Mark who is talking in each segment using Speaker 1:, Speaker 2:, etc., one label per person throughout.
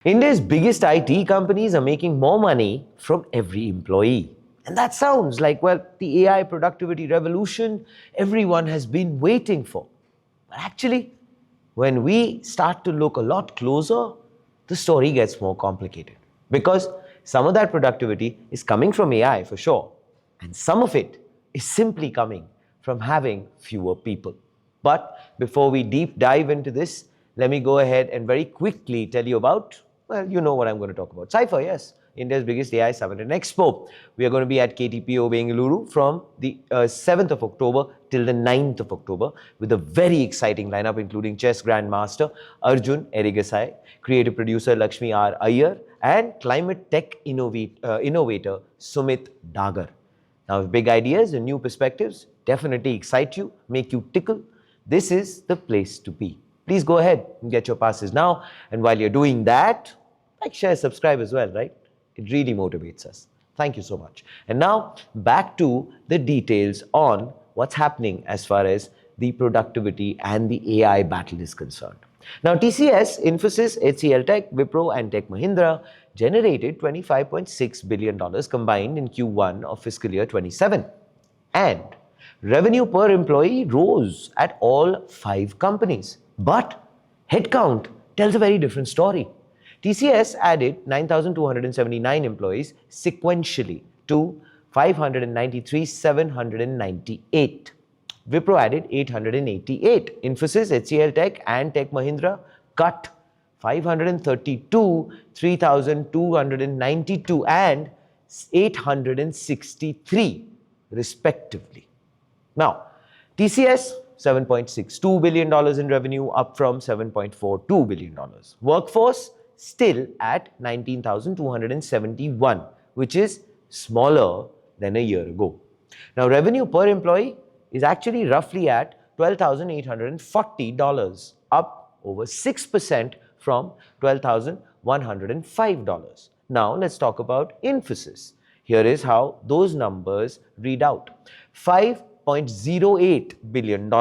Speaker 1: India's biggest IT companies are making more money from every employee. And that sounds like, well, the AI productivity revolution everyone has been waiting for. But actually, when we start to look a lot closer, the story gets more complicated. Because some of that productivity is coming from AI for sure, and some of it is simply coming from having fewer people. But before we deep dive into this, let me go ahead and very quickly tell you about, well, you know what I'm going to talk about. Cypher, yes, India's biggest AI summit and expo. We are going to be at KTPO Bengaluru from the 7th of October till the 9th of October with a very exciting lineup including chess grandmaster Arjun Erigasai, creative producer Lakshmi R. Iyer, and climate tech innovator Sumit Dagar. Now, if big ideas and new perspectives definitely excite you, make you tickle, this is the place to be. Please go ahead and get your passes now. And while you're doing that, like, share, subscribe as well, right? It really motivates us. Thank you so much. And now back to the details on what's happening as far as the productivity and the AI battle is concerned. Now, TCS, Infosys, HCL Tech, Wipro, and Tech Mahindra generated $25.6 billion combined in Q1 of fiscal year 27. And revenue per employee rose at all 5 companies. But headcount tells a very different story. TCS added 9,279 employees sequentially to 593,798. Wipro added 888. Infosys, HCL Tech, and Tech Mahindra cut 532, 3,292, and 863 respectively. Now, TCS, $7.62 billion in revenue, up from $7.42 billion. Workforce, still at 19,271, which is smaller than a year ago. Now, revenue per employee is actually roughly at $12,840, up over 6% from $12,105. Now, let's talk about Infosys. Here is how those numbers read out. $5.08 billion,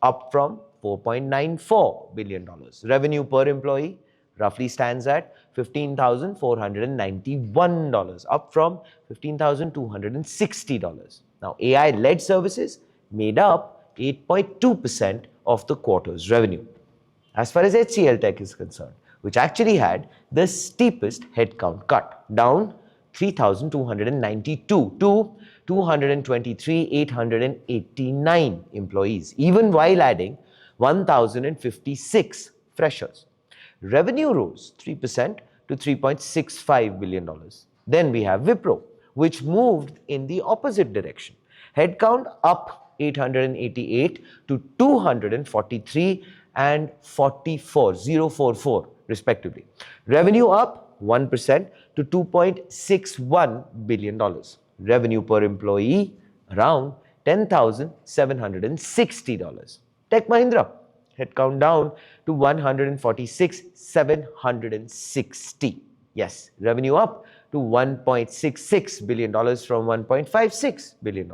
Speaker 1: up from $4.94 billion. Revenue per employee roughly stands at $15,491, up from $15,260. Now, AI-led services made up 8.2% of the quarter's revenue. As far as HCL Tech is concerned, which actually had the steepest headcount cut, down 3,292 to 223,889 employees, even while adding 1,056 freshers. Revenue rose 3% to $3.65 billion. Then we have Wipro, which moved in the opposite direction. Headcount up 888 to 243 and 044 respectively. Revenue up 1% to $2.61 billion. Revenue per employee around $10,760. Tech Mahindra, headcount down to 146,760. Yes, revenue up to $1.66 billion from $1.56 billion.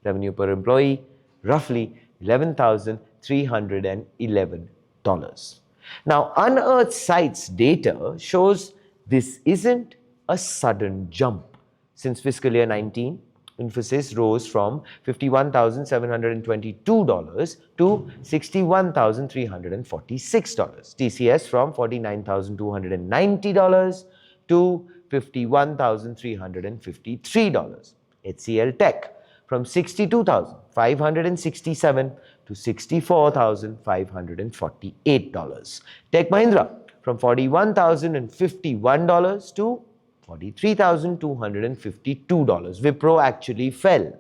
Speaker 1: Revenue per employee, roughly $11,311. Now, Unearthed Sites data shows this isn't a sudden jump. Since fiscal year 19, Infosys rose from $51,722 to $61,346. TCS from $49,290 to $51,353. HCL Tech from $62,567 to $64,548. Tech Mahindra from $41,051 to $43,252. Wipro actually fell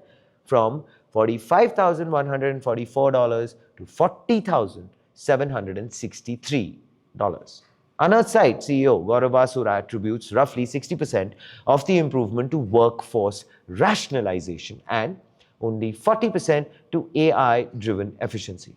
Speaker 1: from $45,144 to $40,763. Unearthed Sites CEO Gaurav Basura attributes roughly 60% of the improvement to workforce rationalization and only 40% to AI-driven efficiency.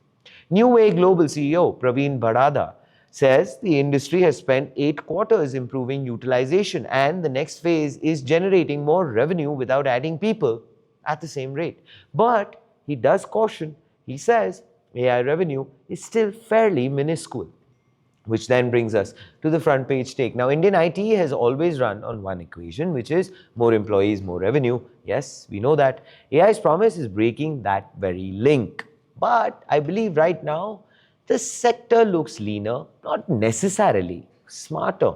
Speaker 1: New Way Global CEO Praveen Bharada says the industry has spent 8 quarters improving utilization and the next phase is generating more revenue without adding people at the same rate. But he does caution, he says AI revenue is still fairly minuscule. Which then brings us to the front page take. Now, Indian IT has always run on one equation, which is more employees, more revenue. Yes, we know that. AI's promise is breaking that very link. But I believe right now, the sector looks leaner, not necessarily smarter.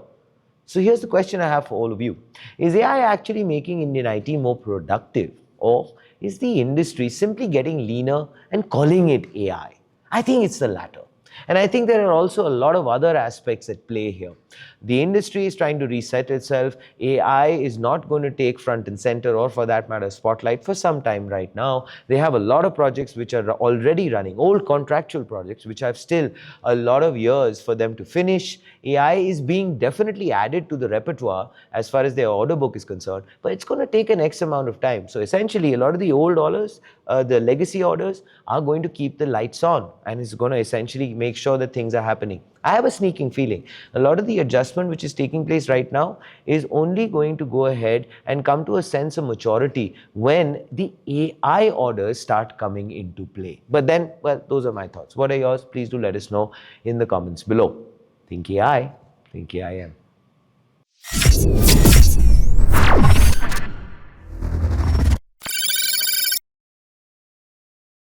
Speaker 1: So here's the question I have for all of you. Is AI actually making Indian IT more productive? Or is the industry simply getting leaner and calling it AI? I think it's the latter. And I think there are also a lot of other aspects at play here. The industry is trying to reset itself. AI is not going to take front and center, or for that matter, spotlight for some time right now. They have a lot of projects which are already running, old contractual projects, which have still a lot of years for them to finish. AI is being definitely added to the repertoire as far as their order book is concerned, but it's going to take an X amount of time. So essentially, a lot of the old orders, the legacy orders, are going to keep the lights on, and it's going to essentially make sure that things are happening. I have a sneaking feeling a lot of the adjustment which is taking place right now is only going to go ahead and come to a sense of maturity when the AI orders start coming into play. But then, well, those are my thoughts. What are yours? Please do let us know in the comments below. Think AI, think AIM.